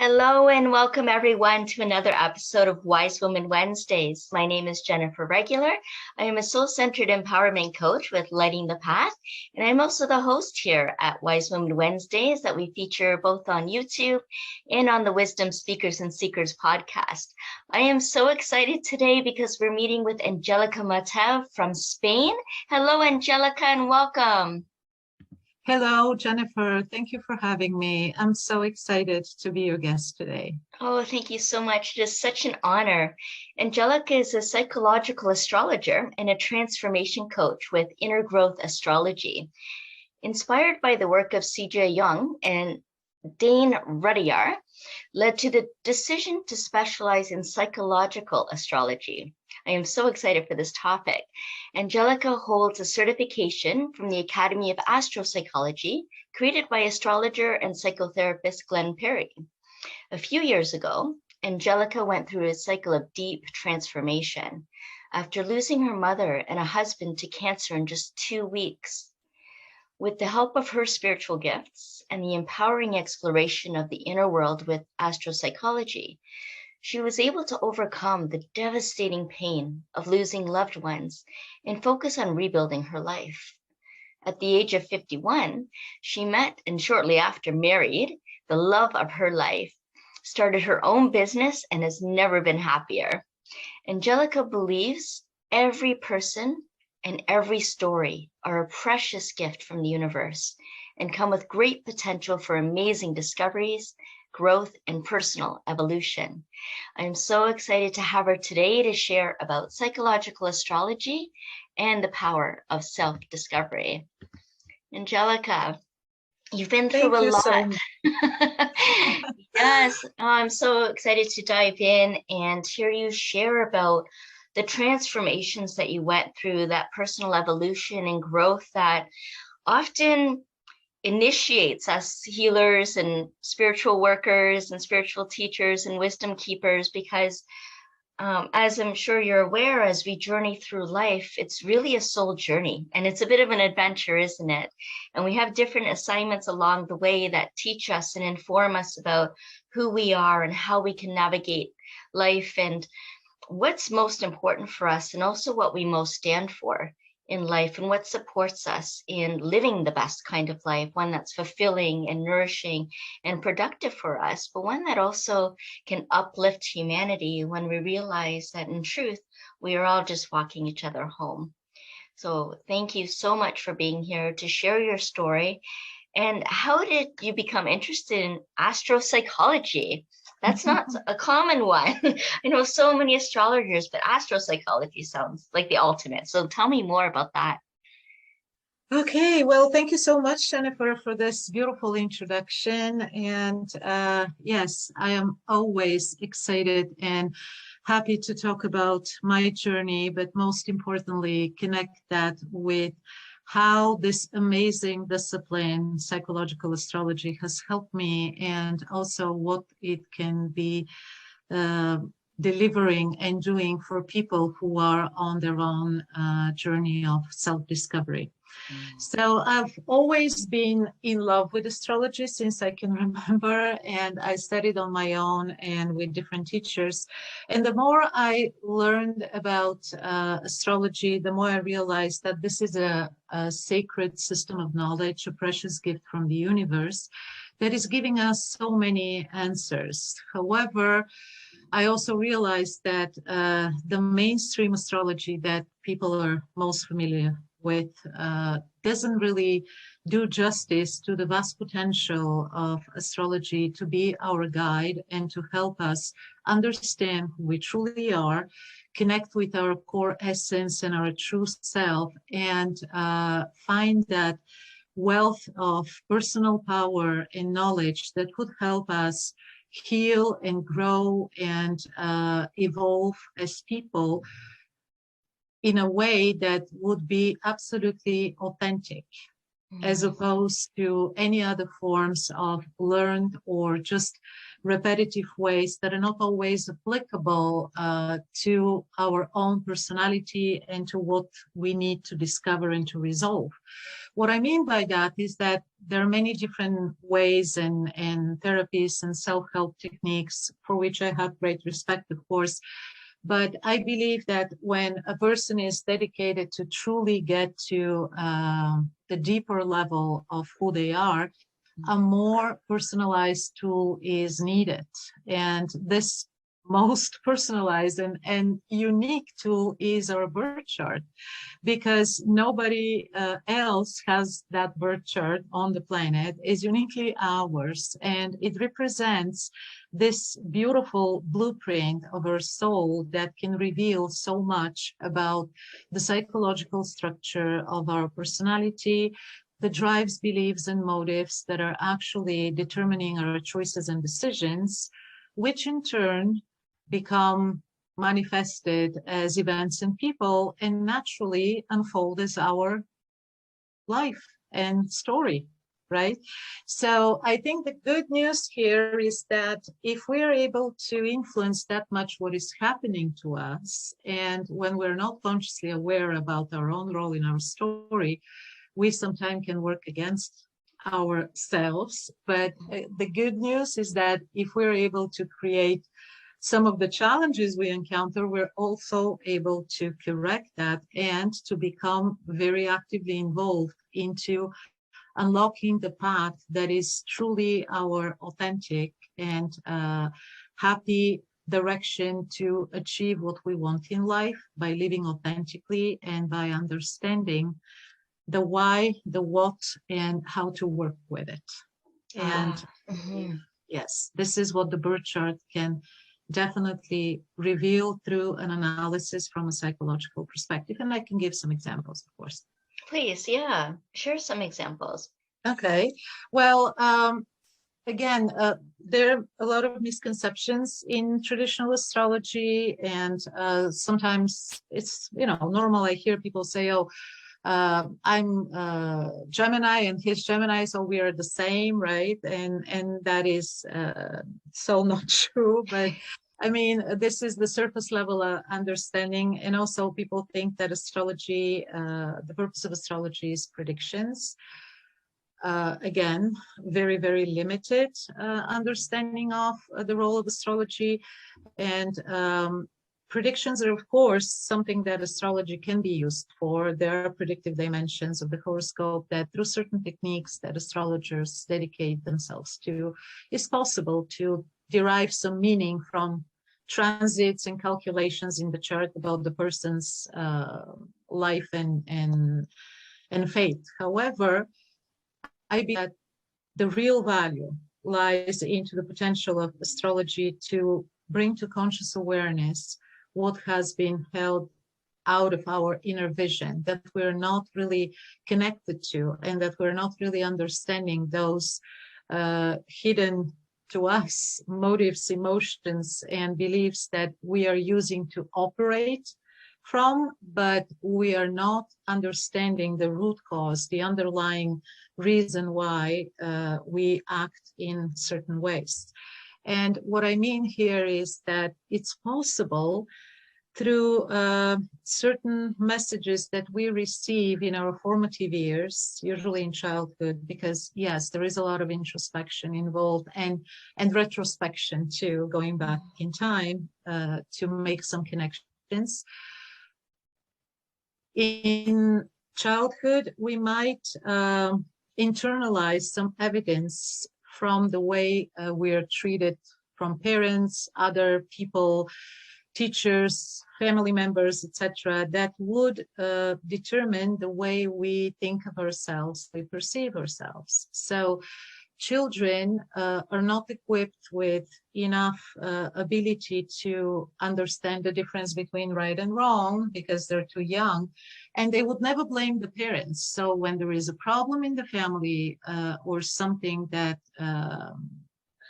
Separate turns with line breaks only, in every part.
Hello and welcome everyone to another episode of Wise Woman Wednesdays. My name is Jennifer Regular. I am a soul-centered empowerment coach with Lighting the Path, and I'm also the host here at Wise Woman Wednesdays that we feature both on YouTube and on the Wisdom Speakers and Seekers podcast. I am so excited today because we're meeting with Angelika Matev from Spain. Hello, Angelika, and welcome.
Hello, Jennifer. Thank you for having me. I'm so excited to be your guest today.
Oh, thank you so much. It is such an honor. Angelika is a psychological astrologer and a transformation coach with Inner Growth Astrology. Inspired by the work of C.J. Jung and Dane Rudhyar, led to the decision to specialize in psychological astrology. I am so excited for this topic. Angelika holds a certification from the Academy of Astropsychology, created by astrologer and psychotherapist Glenn Perry. A few years ago, Angelika went through a cycle of deep transformation after losing her mother and a husband to cancer in just 2 weeks. With the help of her spiritual gifts and the empowering exploration of the inner world with astropsychology, she was able to overcome the devastating pain of losing loved ones and focus on rebuilding her life. At the age of 51, she met and shortly after married the love of her life, started her own business, and has never been happier. Angelika believes every person and every story are a precious gift from the universe and come with great potential for amazing discoveries, growth, and personal evolution. I'm so excited to have her today to share about psychological astrology and the power of self-discovery. Angelika, you've been through a lot. Yes, I'm so excited to dive in and hear you share about the transformations that you went through, that personal evolution and growth that often initiates us healers and spiritual workers and spiritual teachers and wisdom keepers, because as I'm sure you're aware, as we journey through life, it's really a soul journey and it's a bit of an adventure, isn't it? And we have different assignments along the way that teach us and inform us about who we are and how we can navigate life and what's most important for us, and also what we most stand for in life and what supports us in living the best kind of life, one that's fulfilling and nourishing and productive for us, but one that also can uplift humanity when we realize that in truth, we are all just walking each other home. So thank you so much for being here to share your story. And how did you become interested in astropsychology? That's not a common one. I know so many astrologers, but astropsychology sounds like the ultimate. So tell me more about that.
Okay, well, thank you so much, Jennifer, for this beautiful introduction. And yes, I am always excited and happy to talk about my journey, but most importantly, connect that with how this amazing discipline, psychological astrology, has helped me, and also what it can be delivering and doing for people who are on their own journey of self-discovery. So I've always been in love with astrology since I can remember, and I studied on my own and with different teachers. And the more I learned about astrology, the more I realized that this is a sacred system of knowledge, a precious gift from the universe that is giving us so many answers. However, I also realized that the mainstream astrology that people are most familiar with doesn't really do justice to the vast potential of astrology to be our guide and to help us understand who we truly are, connect with our core essence and our true self, and find that wealth of personal power and knowledge that could help us heal and grow and evolve as people in a way that would be absolutely authentic. as opposed to any other forms of learned or just repetitive ways that are not always applicable to our own personality and to what we need to discover and to resolve. What I mean by that is that there are many different ways and therapies and self-help techniques for which I have great respect, of course. But I believe that when a person is dedicated to truly get to the deeper level of who they are, a more personalized tool is needed. And this most personalized and unique tool is our birth chart, because nobody else has that birth chart on the planet. Is uniquely ours, and it represents this beautiful blueprint of our soul that can reveal so much about the psychological structure of our personality, the drives, beliefs, and motives that are actually determining our choices and decisions, which in turn become manifested as events and people and naturally unfold as our life and story, right? So I think the good news here is that if we're able to influence that much what is happening to us, and when we're not consciously aware about our own role in our story, we sometimes can work against ourselves. But the good news is that if we're able to create some of the challenges we encounter, we're also able to correct that and to become very actively involved into unlocking the path that is truly our authentic and happy direction to achieve what we want in life by living authentically and by understanding the why, the what, and how to work with it. And yes, this is what the birth chart can definitely reveal through an analysis from a psychological perspective. And I can give some examples, of course.
Please, yeah, share some examples.
Okay, well, again, there are a lot of misconceptions in traditional astrology, and sometimes it's, normal. I hear people say, oh, I'm Gemini and he's Gemini, so we are the same, right? And that is so not true. But I mean, this is the surface level understanding. And also people think that astrology, the purpose of astrology is predictions. Again, very, very limited understanding of the role of astrology. And predictions are, of course, something that astrology can be used for. There are predictive dimensions of the horoscope that through certain techniques that astrologers dedicate themselves to, is possible to derive some meaning from transits and calculations in the chart about the person's life and fate. However, I believe that the real value lies into the potential of astrology to bring to conscious awareness what has been held out of our inner vision, that we're not really connected to, and that we're not really understanding those hidden to us motives, emotions, and beliefs that we are using to operate from, but we are not understanding the root cause, the underlying reason why we act in certain ways. And what I mean here is that it's possible through certain messages that we receive in our formative years, usually in childhood, because yes, there is a lot of introspection involved and retrospection too, going back in time to make some connections. In childhood, we might internalize some evidence from the way we are treated from parents, other people, teachers, family members, etc., that would determine the way we think of ourselves, we perceive ourselves. So children are not equipped with enough ability to understand the difference between right and wrong because they're too young, and they would never blame the parents. So when there is a problem in the family or something that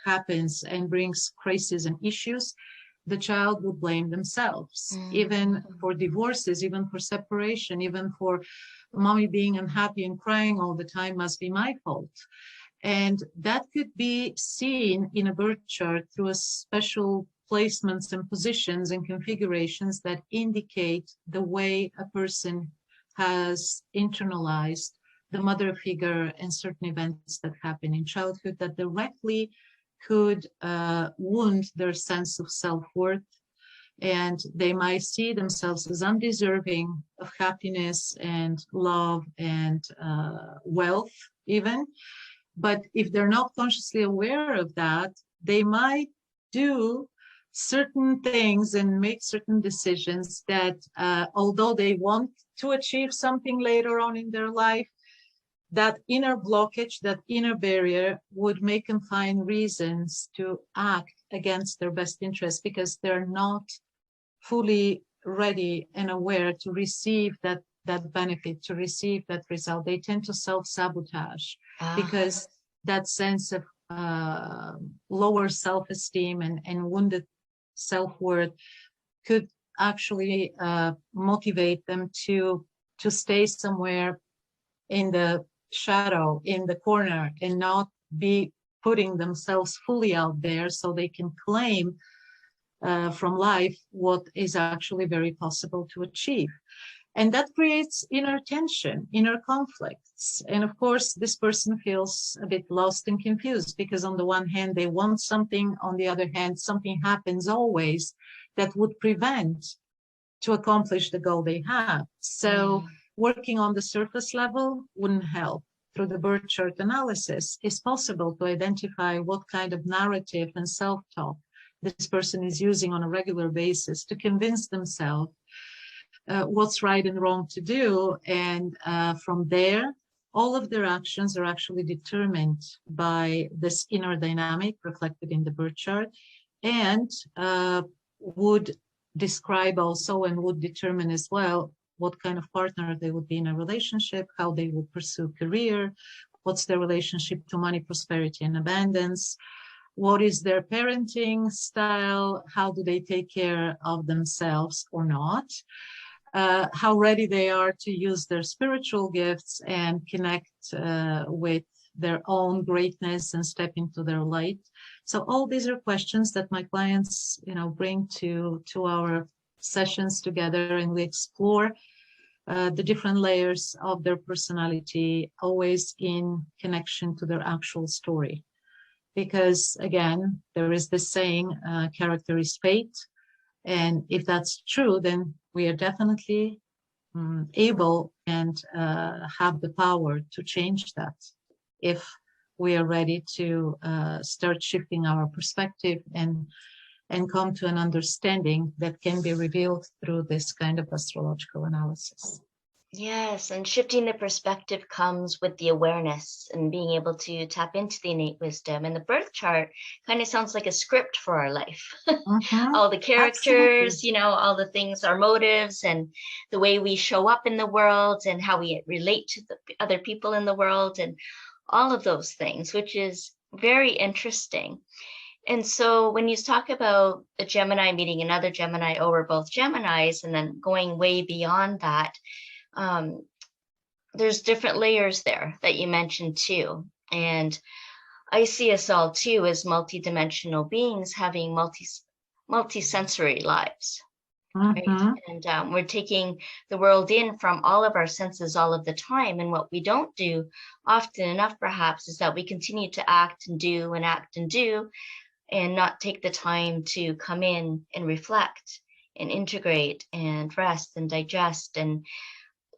happens and brings crises and issues, the child would blame themselves, even for divorces, even for separation, even for mommy being unhappy and crying all the time must be my fault. And that could be seen in a birth chart through a special placements and positions and configurations that indicate the way a person has internalized the mother figure and certain events that happen in childhood that directly could wound their sense of self-worth, and they might see themselves as undeserving of happiness and love and wealth even. But if they're not consciously aware of that, they might do certain things and make certain decisions that although they want to achieve something later on in their life, that inner blockage, that inner barrier would make them find reasons to act against their best interest because they're not fully ready and aware to receive that benefit, to receive that result. They tend to self-sabotage because that sense of lower self-esteem and wounded self-worth could actually motivate them to stay somewhere in the shadow, in the corner, and not be putting themselves fully out there so they can claim from life what is actually very possible to achieve. And that creates inner tension, inner conflicts. And of course, this person feels a bit lost and confused because on the one hand, they want something. On the other hand, something happens always that would prevent to accomplish the goal they have. So working on the surface level wouldn't help. Through the birth chart analysis, it's possible to identify what kind of narrative and self-talk this person is using on a regular basis to convince themselves what's right and wrong to do. And from there, all of their actions are actually determined by this inner dynamic reflected in the birth chart, and would describe also and would determine as well what kind of partner they would be in a relationship, how they would pursue career, what's their relationship to money, prosperity, and abundance, what is their parenting style, how do they take care of themselves or not, how ready they are to use their spiritual gifts and connect with their own greatness and step into their light. So all these are questions that my clients, bring to our sessions together, and we explore the different layers of their personality, always in connection to their actual story. Because again, there is this saying, character is fate. And if that's true, then we are definitely able and have the power to change that if we are ready to start shifting our perspective and come to an understanding that can be revealed through this kind of astrological analysis.
Yes, and shifting the perspective comes with the awareness and being able to tap into the innate wisdom. And the birth chart kind of sounds like a script for our life. All the characters,
Absolutely.
All the things, our motives, and the way we show up in the world and how we relate to the other people in the world and all of those things, which is very interesting. And so when you talk about a Gemini meeting another Gemini, oh, we're both Geminis, and then going way beyond that, there's different layers there that you mentioned too. And I see us all too as multidimensional beings having multi-sensory lives. Right? And we're taking the world in from all of our senses all of the time. And what we don't do often enough, perhaps, is that we continue to act and do and not take the time to come in and reflect and integrate and rest and digest and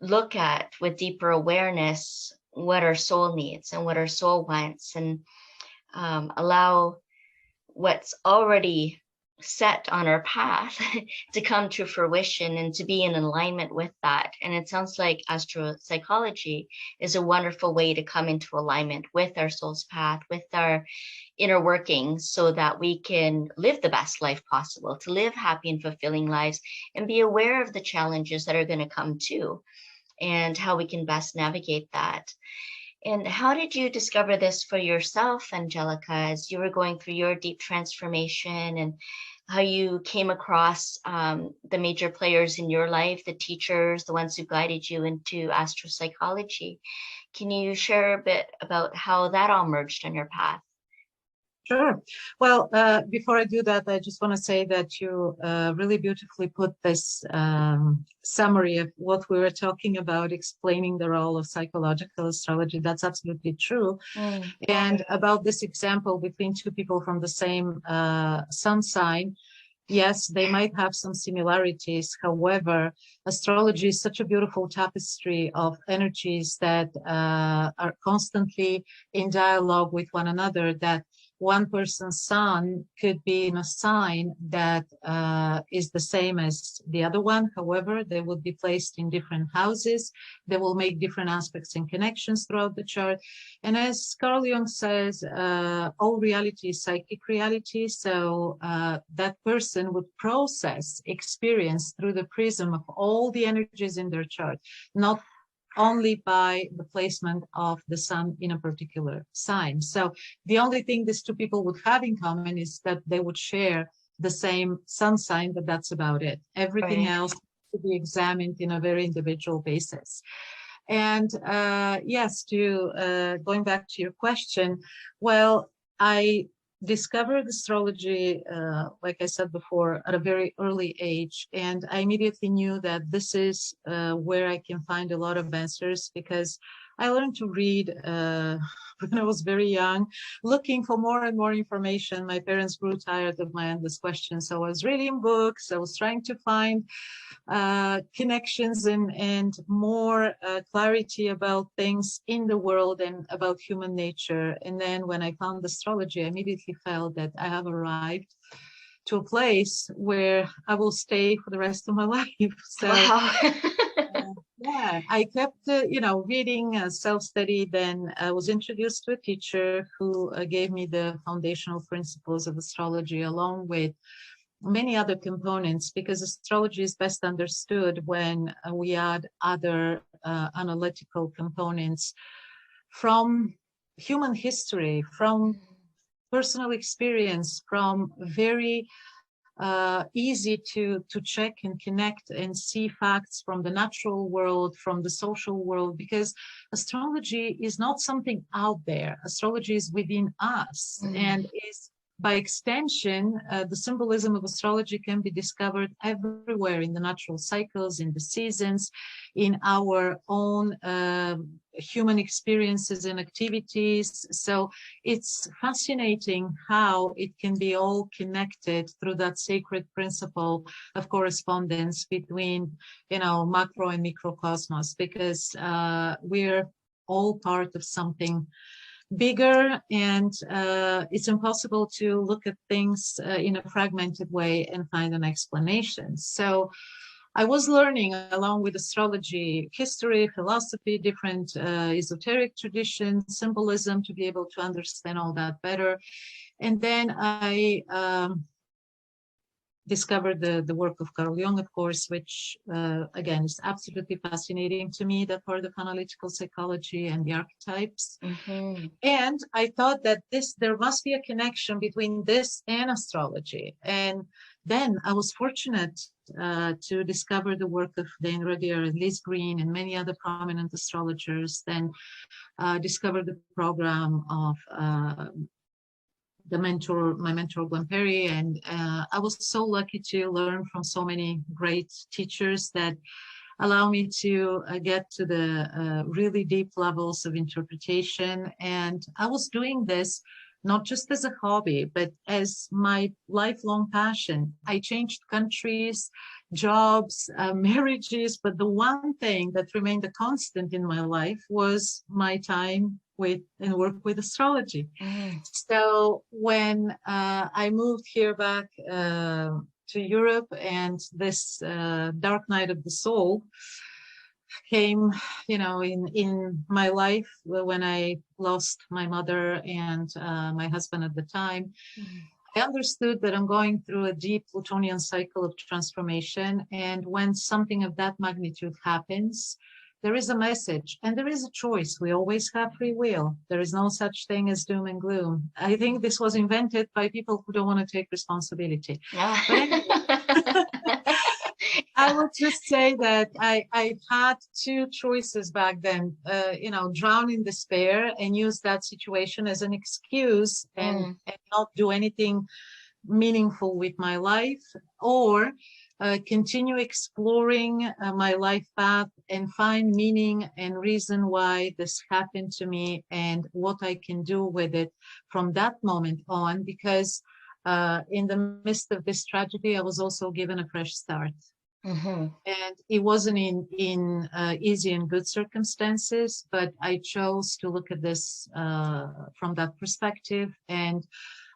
look at with deeper awareness what our soul needs and what our soul wants, and allow what's already set on our path to come to fruition and to be in alignment with that. And it sounds like astropsychology is a wonderful way to come into alignment with our soul's path, with our inner workings, so that we can live the best life possible, to live happy and fulfilling lives, and be aware of the challenges that are going to come too, and how we can best navigate that. And how did you discover this for yourself, Angelika, as you were going through your deep transformation, and how you came across the major players in your life, the teachers, the ones who guided you into astropsychology? Can you share a bit about how that all merged on your path?
Sure. Well, before I do that, I just want to say that you really beautifully put this summary of what we were talking about, explaining the role of psychological astrology. That's absolutely true.
Mm.
And about this example between two people from the same sun sign, yes, they might have some similarities. However, astrology is such a beautiful tapestry of energies that are constantly in dialogue with one another, that one person's sun could be in a sign that is the same as the other one. However, they would be placed in different houses. They will make different aspects and connections throughout the chart. And as Carl Jung says, all reality is psychic reality. So that person would process experience through the prism of all the energies in their chart, not only by the placement of the sun in a particular sign. So the only thing these two people would have in common is that they would share the same sun sign, but that's about it. Everything else to be examined in a very individual basis. And yes, going back to your question, well, I discovered astrology, like I said before, at a very early age. And I immediately knew that this is where I can find a lot of answers, because I learned to read when I was very young, looking for more and more information. My parents grew tired of my endless questions. So I was reading books. I was trying to find connections and more clarity about things in the world and about human nature. And then when I found astrology, I immediately felt that I have arrived to a place where I will stay for the rest of my life. So,
wow.
yeah, I kept, reading, self-study. Then I was introduced to a teacher who gave me the foundational principles of astrology, along with many other components, because astrology is best understood when we add other analytical components from human history, from personal experience, from very easy to check and connect and see facts from the natural world, from the social world, because astrology is not something out there. Astrology is within us and is, by extension, the symbolism of astrology can be discovered everywhere in the natural cycles, in the seasons, in our own human experiences and activities. So it's fascinating how it can be all connected through that sacred principle of correspondence between, macro and microcosmos, because we're all part of something bigger, and it's impossible to look at things in a fragmented way and find an explanation. So I was learning, along with astrology, history, philosophy, different esoteric traditions, symbolism, to be able to understand all that better. And then I discovered the work of Carl Jung, of course, which, again, is absolutely fascinating to me, that part of analytical psychology and the archetypes. And I thought that there must be a connection between this and astrology. And then I was fortunate to discover the work of Dane Rudhyar and Liz Green and many other prominent astrologers, then discovered the program of my mentor, Gwen Perry. And I was so lucky to learn from so many great teachers that allow me to get to the really deep levels of interpretation. And I was doing this not just as a hobby, but as my lifelong passion. I changed countries, jobs, marriages, but the one thing that remained a constant in my life was my time with and work with astrology. So when I moved here back to Europe, and this dark night of the soul came, in my life, when I lost my mother and my husband at the time, I understood that I'm going through a deep Plutonian cycle of transformation. And when something of that magnitude happens, there is a message and there is a choice. We always have free will. There is no such thing as doom and gloom. I think this was invented by people who don't want to take responsibility. But anyway, I will just say that I had two choices back then, drown in despair and use that situation as an excuse and not do anything meaningful with my life, or continue exploring my life path and find meaning and reason why this happened to me and what I can do with it from that moment on, because in the midst of this tragedy, I was also given a fresh start. And it wasn't in easy and good circumstances, but I chose to look at this from that perspective. And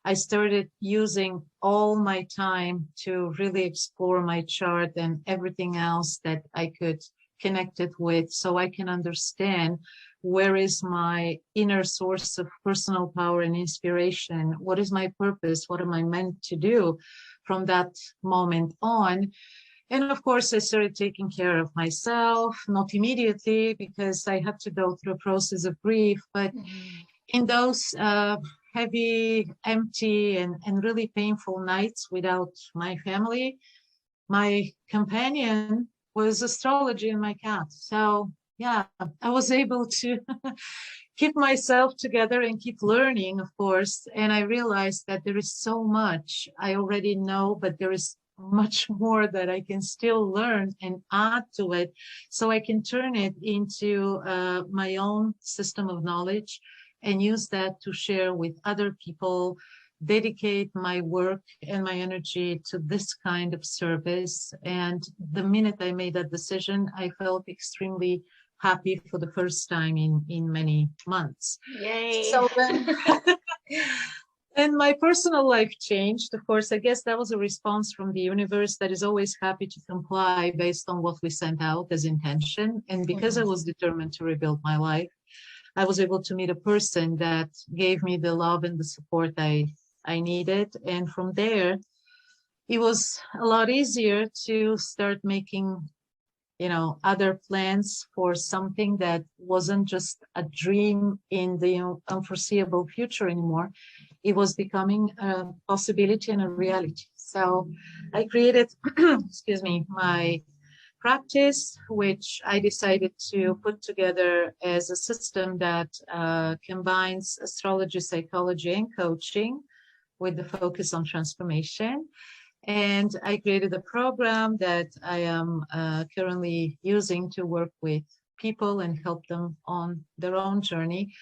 I started using all my time to really explore my chart and everything else that I could connect it with, so I can understand where is my inner source of personal power and inspiration, what is my purpose, what am I meant to do from that moment on. And of course, I started taking care of myself, not immediately because I had to go through a process of grief, but in those heavy, empty, and really painful nights without my family, my companion was astrology and my cat. So yeah, I was able to keep myself together and keep learning, of course. And I realized that there is so much I already know, but there is much more that I can still learn and add to it, so I can turn it into my own system of knowledge and use that to share with other people, dedicate my work and my energy to this kind of service. And the minute I made that decision, I felt extremely happy for the first time in many months.
Yay.
So then, and my personal life changed. Of course, I guess that was a response from the universe that is always happy to comply based on what we sent out as intention. And because I was determined to rebuild my life, I was able to meet a person that gave me the love and the support I needed. And from there, it was a lot easier to start making, other plans for something that wasn't just a dream in the unforeseeable future anymore. It was becoming a possibility and a reality. So I created, my practice, which I decided to put together as a system that combines astrology, psychology, and coaching with the focus on transformation. And I created a program that I am currently using to work with people and help them on their own journey.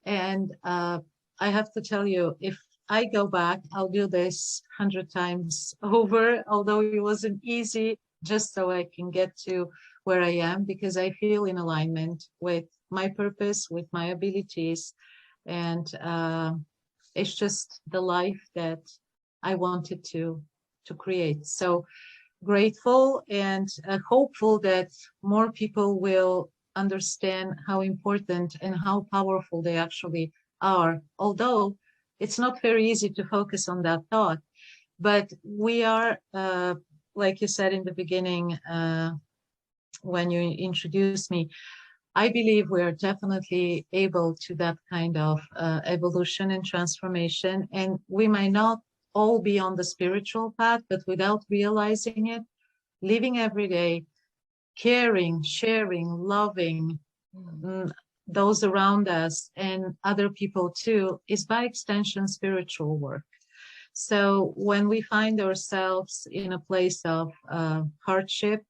And I have to tell you, if I go back, I'll do this 100 times over, although it wasn't easy, just so I can get to where I am, because I feel in alignment with my purpose, with my abilities. And it's just the life that I wanted to create. So grateful and hopeful that more people will understand how important and how powerful they actually are. Although it's not very easy to focus on that thought, but we are, like you said in the beginning, when you introduced me, I believe we are definitely able to that kind of evolution and transformation. And we might not all be on the spiritual path, but without realizing it, living every day, caring, sharing, loving those around us and other people too, is by extension spiritual work. So when we find ourselves in a place of hardship,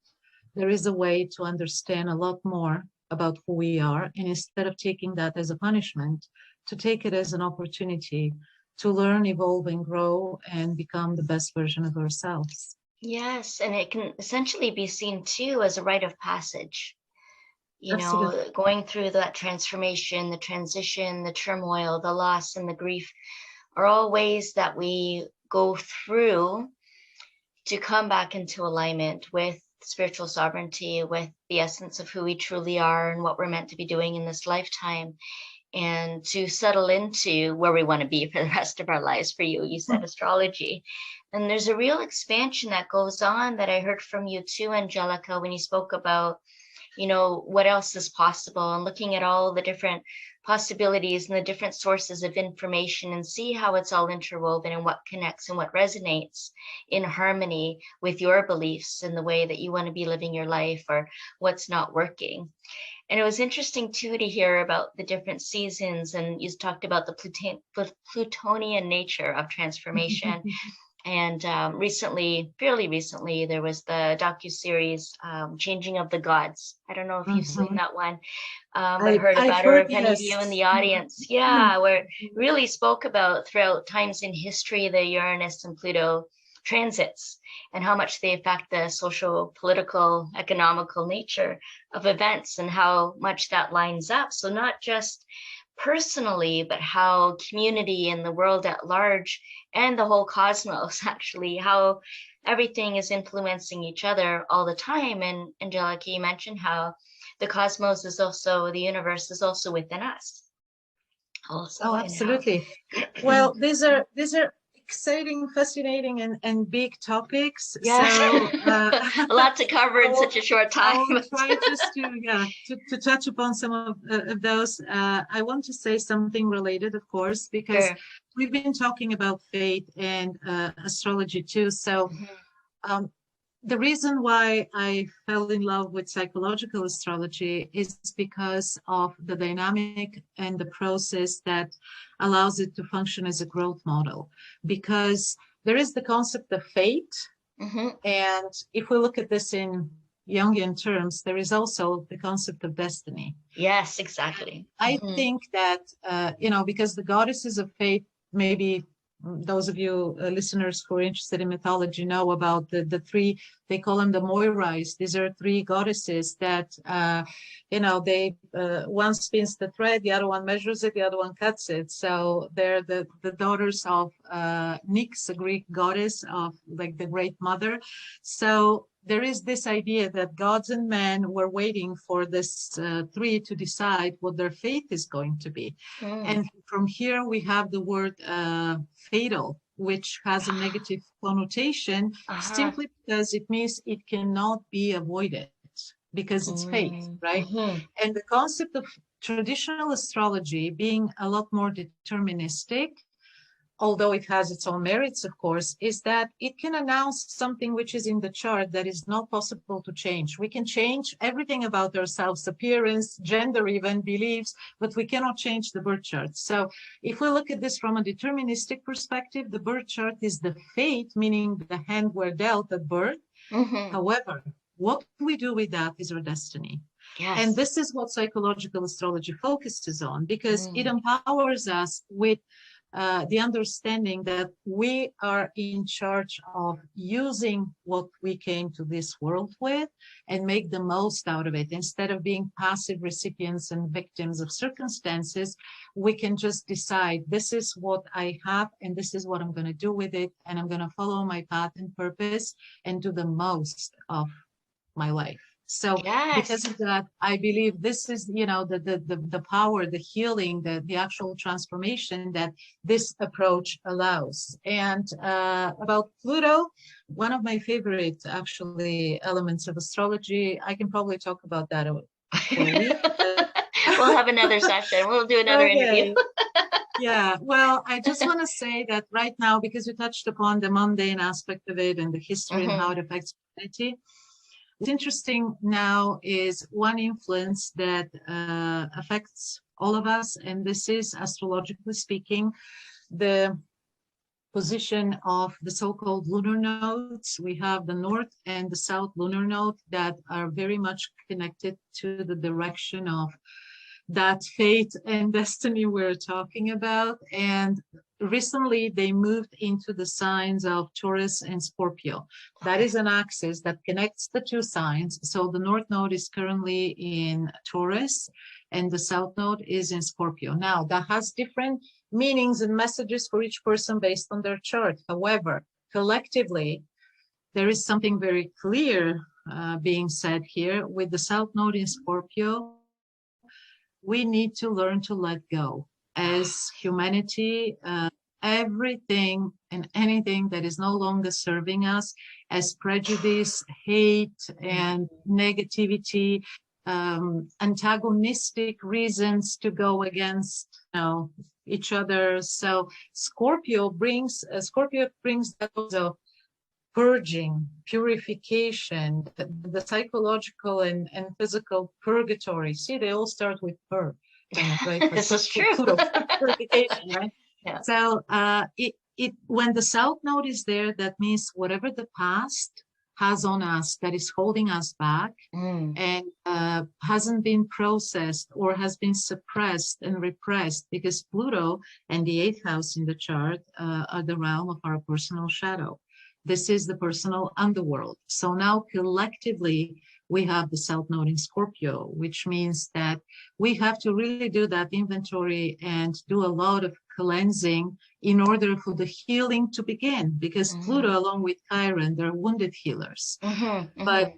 there is a way to understand a lot more about who we are. And instead of taking that as a punishment, to take it as an opportunity to learn, evolve, and grow and become the best version of ourselves.
Yes, and it can essentially be seen too as a rite of passage.
Absolutely.
Going through that transformation, the transition, the turmoil, the loss, and the grief are all ways that we go through to come back into alignment with spiritual sovereignty, with the essence of who we truly are and what we're meant to be doing in this lifetime, and to settle into where we want to be for the rest of our lives. For you said astrology. And there's a real expansion that goes on that I heard from you too, Angelika, when you spoke about what else is possible, and looking at all the different possibilities and the different sources of information, and see how it's all interwoven and what connects and what resonates in harmony with your beliefs and the way that you want to be living your life, or what's not working. And it was interesting too to hear about the different seasons, and you talked about the Plutonian nature of transformation. And fairly recently, there was the docuseries Changing of the Gods. I don't know if you've seen that one, but heard about it, or if any of you in the audience, where it really spoke about throughout times in history, the Uranus and Pluto transits and how much they affect the social, political, economical nature of events, and how much that lines up. So not just personally, but how community and the world at large and the whole cosmos, actually, how everything is influencing each other all the time. And Angelika, you mentioned how the cosmos is also, the universe is also within us. Also,
absolutely. Well, these are exciting, fascinating, and big topics.
Yeah.
So
a lot to cover in such a short time.
I'll try just to touch upon some of those. I want to say something related, of course, because we've been talking about faith and astrology too. So the reason why I fell in love with psychological astrology is because of the dynamic and the process that allows it to function as a growth model. Because there is the concept of fate. And if we look at this in Jungian terms, there is also the concept of destiny.
Yes, exactly.
I think that, because the goddesses of fate, maybe those of you listeners who are interested in mythology know about the three, they call them the Moirais. These are three goddesses that, they, one spins the thread, the other one measures it, the other one cuts it. So they're the daughters of Nyx, a Greek goddess of like the Great Mother. So there is this idea that gods and men were waiting for this three to decide what their fate is going to be. And from here we have the word fatal, which has a negative connotation simply because it means it cannot be avoided because it's fate, right? And the concept of traditional astrology being a lot more deterministic, although it has its own merits, of course, is that it can announce something which is in the chart that is not possible to change. We can change everything about ourselves, appearance, gender, even beliefs, but we cannot change the birth chart. So if we look at this from a deterministic perspective, the birth chart is the fate, meaning the hand we're dealt at birth. However, what we do with that is our destiny. Yes. And this is what psychological astrology focuses on, because it empowers us with the understanding that we are in charge of using what we came to this world with and make the most out of it. Instead of being passive recipients and victims of circumstances, we can just decide, this is what I have and this is what I'm going to do with it. And I'm going to follow my path and purpose and do the most of my life. So because of that, I believe this is, the power, the healing, the actual transformation that this approach allows. And about Pluto, one of my favorite, actually, elements of astrology, I can probably talk about that for a week.
We'll have another session. We'll do another interview.
Yeah, well, I just want to say that right now, because we touched upon the mundane aspect of it and the history and how it affects humanity, what's interesting now is one influence that affects all of us, and this is, astrologically speaking, the position of the so-called lunar nodes. We have the north and the south lunar node that are very much connected to the direction of that fate and destiny we're talking about. And recently they moved into the signs of Taurus and Scorpio. That is an axis that connects the two signs. So the north node is currently in Taurus and the south node is in Scorpio. Now that has different meanings and messages for each person based on their chart. However, collectively, there is something very clear being said here. With the south node in Scorpio, we need to learn to let go as humanity, everything and anything that is no longer serving us, as prejudice, hate, and negativity, antagonistic reasons to go against, each other. So Scorpio brings that also purging, purification, the psychological and physical purgatory. See, they all start with pur, kind of, right?
This is true.
Pluto, purification, right?
Yeah.
So when the South Node is there, that means whatever the past has on us that is holding us back and hasn't been processed or has been suppressed and repressed, because Pluto and the 8th house in the chart are the realm of our personal shadow. This is the personal underworld. So now collectively, we have the South Node in Scorpio, which means that we have to really do that inventory and do a lot of cleansing in order for the healing to begin, because Pluto, along with Chiron, they're wounded healers. But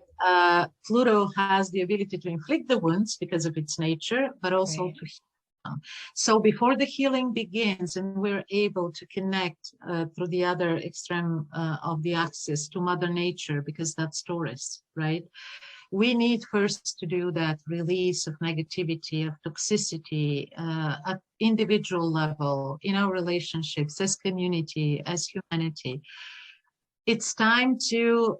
Pluto has the ability to inflict the wounds because of its nature, but also to heal them. So before the healing begins and we're able to connect through the other extreme of the axis to Mother Nature, because that's Taurus, right? We need first to do that release of negativity, of toxicity at individual level, in our relationships, as community, as humanity. It's time to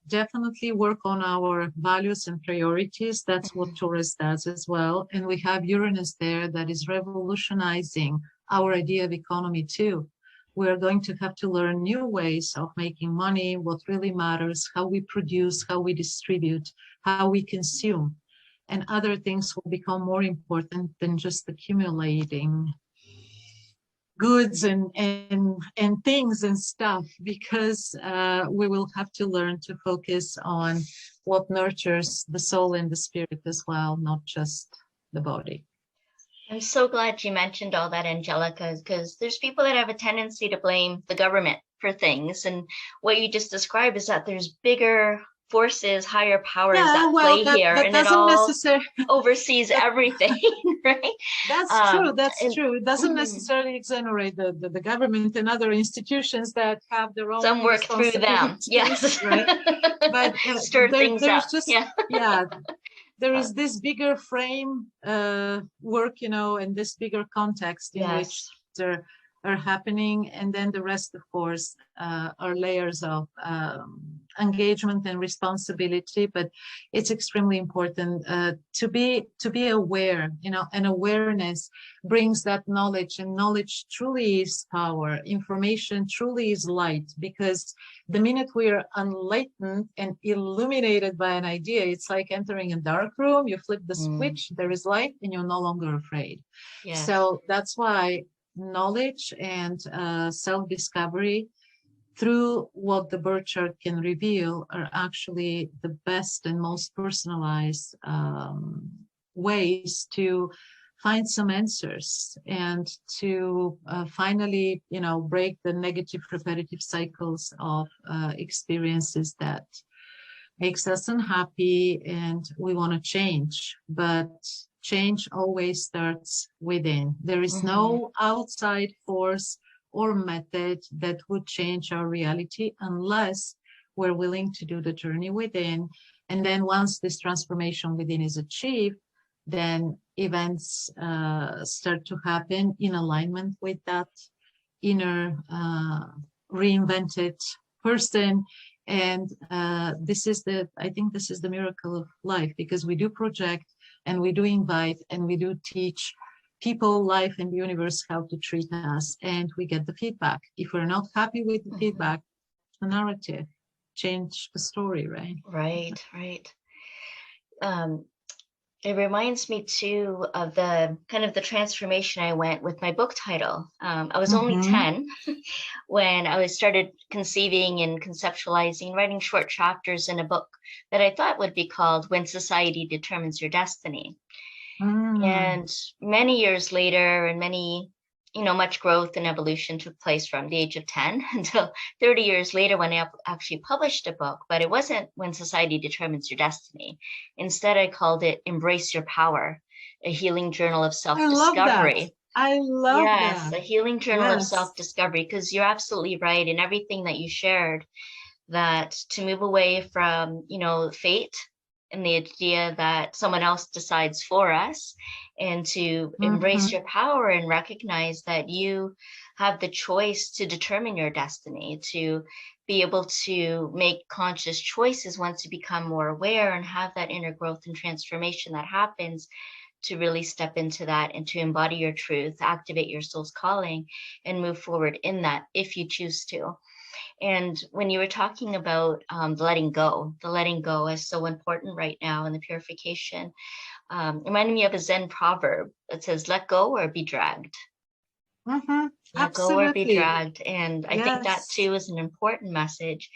definitely work on our values and priorities. That's what Taurus does as well. And we have Uranus there that is revolutionizing our idea of economy too. We're going to have to learn new ways of making money, what really matters, how we produce, how we distribute, how we consume. And other things will become more important than just accumulating goods and things and stuff, because we will have to learn to focus on what nurtures the soul and the spirit as well, not just the body.
I'm so glad you mentioned all that, Angelika, because there's people that have a tendency to blame the government for things. And what you just described is that there's bigger forces, higher powers that play here, and it all oversees everything, right?
That's true. That's true. It doesn't necessarily exonerate the government and other institutions that have their own.
Some work through them, yes.
Right. But
stir things up.
Just, there is this bigger frame work, and this bigger context in which are happening, and then the rest, of course, are layers of engagement and responsibility. But it's extremely important to be aware, and awareness brings that knowledge, and knowledge truly is power. Information truly is light, because the minute we are enlightened and illuminated by an idea, it's like entering a dark room. You flip the switch, there is light, and you're no longer afraid. So that's why knowledge and self-discovery through what the birth chart can reveal are actually the best and most personalized ways to find some answers and to finally, break the negative repetitive cycles of experiences that makes us unhappy and we want to change. But change always starts within. There is no outside force or method that would change our reality unless we're willing to do the journey within. And then once this transformation within is achieved, then events start to happen in alignment with that inner reinvented person. And I think this is the miracle of life, because we do project and we do invite and we do teach people, life, and the universe how to treat us, and we get the feedback. If we're not happy with the feedback, the narrative, change the story, right?
Right. It reminds me too of the kind of the transformation I went with my book title. I was only 10 when I started conceiving and conceptualizing, writing short chapters in a book that I thought would be called When Society Determines Your Destiny. And many years later, and much growth and evolution took place from the age of 10 until 30 years later when I actually published a book, but it wasn't When Society Determines Your Destiny. Instead, I called it Embrace Your Power, a healing journal of self-discovery.
I love that.
Yes, a healing journal of self-discovery, because you're absolutely right in everything that you shared, that to move away from, fate and the idea that someone else decides for us, and to embrace your power and recognize that you have the choice to determine your destiny, to be able to make conscious choices once you become more aware and have that inner growth and transformation that happens, to really step into that and to embody your truth, activate your soul's calling, and move forward in that if you choose to. And when you were talking about the letting go is so important right now in the purification. Reminded me of a Zen proverb that says, let go or be dragged. Let go or be dragged. And I think that too is an important message.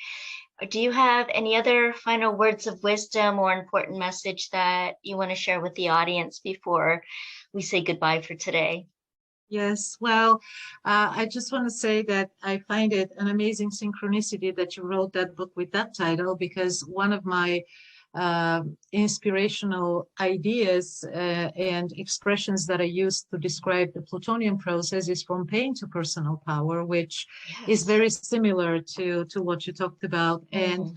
Do you have any other final words of wisdom or important message that you want to share with the audience before we say goodbye for today?
Yes, well, I just want to say that I find it an amazing synchronicity that you wrote that book with that title, because one of my inspirational ideas and expressions that I use to describe the plutonium process is from pain to personal power, which is very similar to what you talked about. And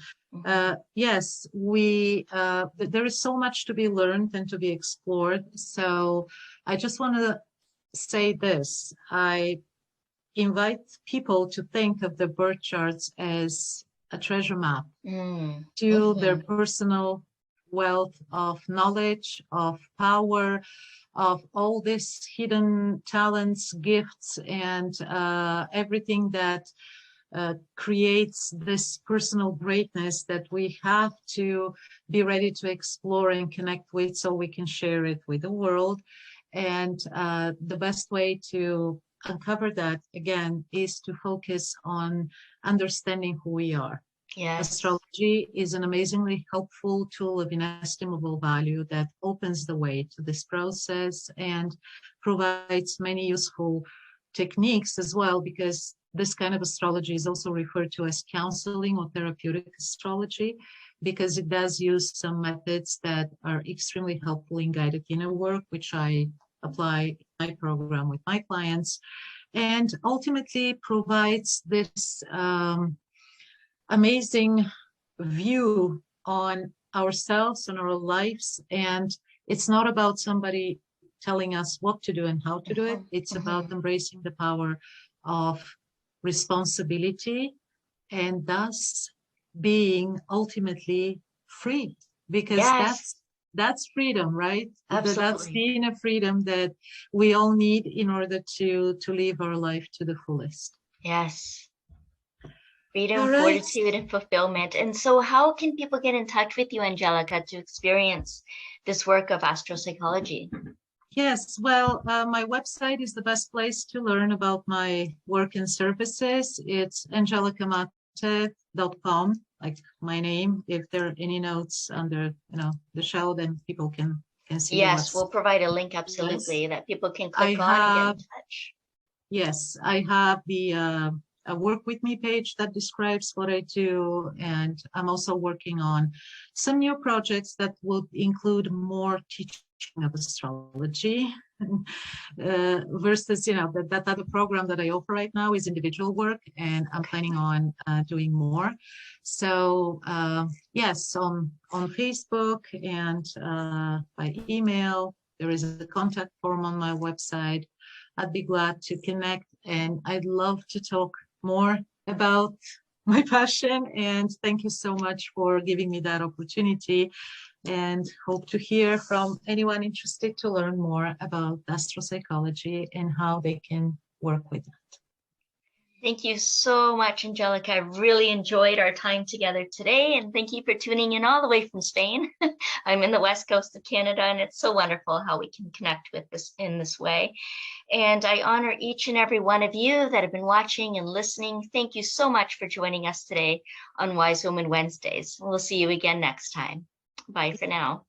yes, there is so much to be learned and to be explored. So I just want to say this: I invite people to think of the birth charts as a treasure map to their personal wealth of knowledge, of power, of all these hidden talents, gifts, and everything that creates this personal greatness that we have to be ready to explore and connect with, so we can share it with the world. And the best way to uncover that, again, is to focus on understanding who we are. Astrology is an amazingly helpful tool of inestimable value that opens the way to this process and provides many useful techniques as well, because this kind of astrology is also referred to as counseling or therapeutic astrology, because it does use some methods that are extremely helpful in guided inner work, which I apply in my program with my clients, and ultimately provides this amazing view on ourselves and our lives. And it's not about somebody telling us what to do and how to do it. It's about embracing the power of responsibility, and thus being ultimately free, because that's freedom, right?
Absolutely.
That's the inner freedom that we all need in order to live our life to the fullest.
Yes. Freedom, fortitude, and fulfillment. And so how can people get in touch with you, Angelika, to experience this work of astropsychology?
Yes, well, my website is the best place to learn about my work and services. It's angelikamatev.com, like my name. If there are any notes under the show, then people can see.
Yes, we'll provide a link, absolutely, that people can click on and get in touch.
Yes, I have the a work with me page that describes what I do, and I'm also working on some new projects that would include more teaching of astrology versus that other program that I offer right now is individual work, and I'm planning on doing more. So yes, on Facebook and by email, there is a contact form on my website. I'd be glad to connect, and I'd love to talk more about my passion. And thank you so much for giving me that opportunity, and hope to hear from anyone interested to learn more about astropsychology and how they can work with it.
Thank you so much, Angelika. I really enjoyed our time together today, and thank you for tuning in all the way from Spain. I'm in the west coast of Canada, and it's so wonderful how we can connect with this in this way. And I honor each and every one of you that have been watching and listening. Thank you so much for joining us today on Wise Woman Wednesdays. We'll see you again next time. Bye for now.